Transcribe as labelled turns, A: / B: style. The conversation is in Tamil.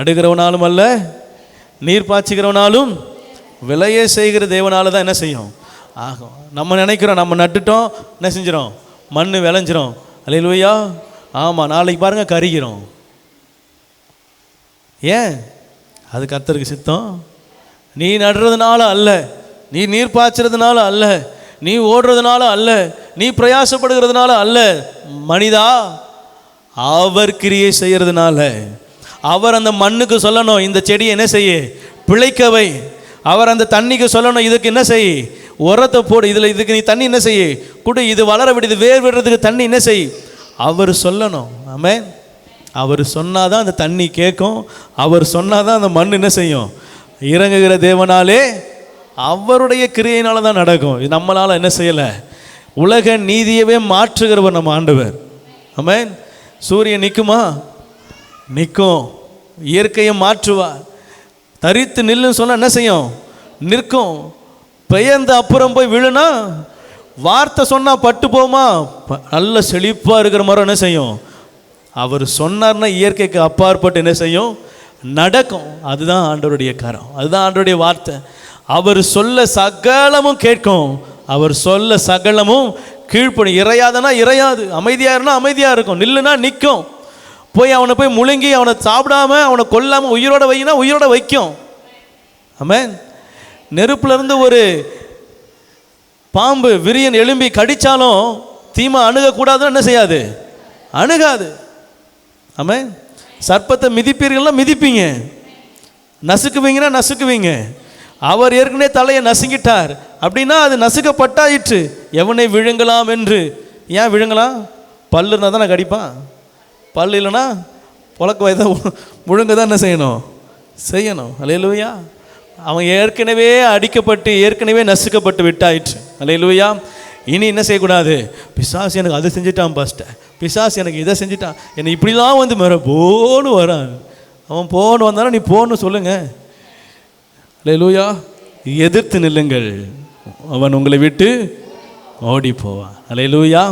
A: நடுகிறவனாலும் அல்ல, நீர் பாய்ச்சிக்கிறவனாலும் விளைய செய்கிற தேவனால தான் என்ன செய்யும் ஆகும். நம்ம நினைக்கிறோம் நம்ம நட்டுட்டோம், என்ன செஞ்சிடும், மண் விளைஞ்சிரும். அல்லேலூயா. ஆமாம், நாளைக்கு பாருங்கள் கருகிறோம். ஏன்? அது கர்த்தருக்கு சித்தம். நீ நடுறதுனால அல்ல, நீ நீர் பாய்ச்சறதுனால அல்ல, நீ ஓடுறதுனால அல்ல, நீ பிரயாசப்படுகிறதுனால அல்ல. மனிதா, அவர் கிரியை செய்யறதுனால. அவர் அந்த மண்ணுக்கு சொல்லணும், இந்த செடியை என்ன செய்ய, பிழைக்கவை. அவர் அந்த தண்ணிக்கு சொல்லணும், இதுக்கு என்ன செய், உரத்தை போடு, இதில் இதுக்கு நீ தண்ணி என்ன செய்ய கொடு, இது வளர விடு, இது வேர் விடுறதுக்கு தண்ணி என்ன செய். அவர் சொல்லணும். ஆமென். அவர் சொன்னாதான் அந்த தண்ணி கேட்கும். அவர் சொன்னாதான் அந்த மண் என்ன செய்யும், இறங்குகிற தேவனாலே அவருடைய கிரியையினால தான் நடக்கும். இது நம்மளால் என்ன செய்யலை. உலக நீதியவே மாற்றுகிறவர் நம்ம ஆண்டவர். ஆமென். சூரியன் நிற்குமா? நிற்கும். இயற்கையை மாற்றுவார். தரித்து நில்லுன்னு சொன்னால் என்ன செய்யும், நிற்கும். பெயர்ந்து அப்புறம் போய் விழுனா, வார்த்தை சொன்னால் பட்டு போமா, நல்ல செழிப்பாக இருக்கிற மாதிரி என்ன செய்யும். அவர் சொன்னார்னா இயற்கைக்கு அப்பாற்பட்டு என்ன செய்யும், நடக்கும். அதுதான் ஆண்டவருடைய கரம், அதுதான் ஆண்டவருடைய வார்த்தை. அவர் சொல்ல சகலமும் கேட்கும், அவர் சொல்ல சகலமும் கீழ்ப்படும். இறையாதனா இறையாது, அமைதியாக இருந்தால் அமைதியாக இருக்கும், நில்லுனா நிற்கும். போய் அவனை போய் முழுங்கி அவனை சாப்பிடாம அவனை கொல்லாமல் உயிரோட வைனா உயிரோட வைக்கும். ஆமென். நெருப்புலேருந்து ஒரு பாம்பு விரியன் எழும்பி கடித்தாலும் தீமை அணுகக்கூடாதுன்னு என்ன செய்யாது, அணுகாது. ஆமென். சர்ப்பத்தை மிதிப்பீர்கள்னா மிதிப்பீங்க, நசுக்குவீங்கன்னா நசுக்குவீங்க. அவர் ஏற்கனவே தலையை நசுங்கிட்டார் அப்படின்னா அது நசுக்கப்பட்டாயிற்று. எவனை விழுங்கலாம் என்று. ஏன் விழுங்கலாம்? பல்லு இருந்தால் தான் கடிப்பான். பல்லு இல்லைன்னா புழக்க வயதான் முழுங்க தான் என்ன செய்யணும். அல்லேலூயா. அவன் ஏற்கனவே அடிக்கப்பட்டு ஏற்கனவே நசுக்கப்பட்டு விட்டாயிற்று. அல்லேலூயா. இனி என்ன செய்யக்கூடாது, பிசாசு எனக்கு அதை செஞ்சுட்டான், பாஸ்டர் பிசாசு எனக்கு இதை செஞ்சுட்டான், என்னை இப்படிலாம் வந்து போன்னு வரான். அவன் போன்னு வந்தாலும் நீ போன்னு சொல்லுங்க. அல்லேலூயா. எதிர்த்து நில்லுங்கள், அவன் உங்களை விட்டு ஓடி போவான். அல்லேலூயா.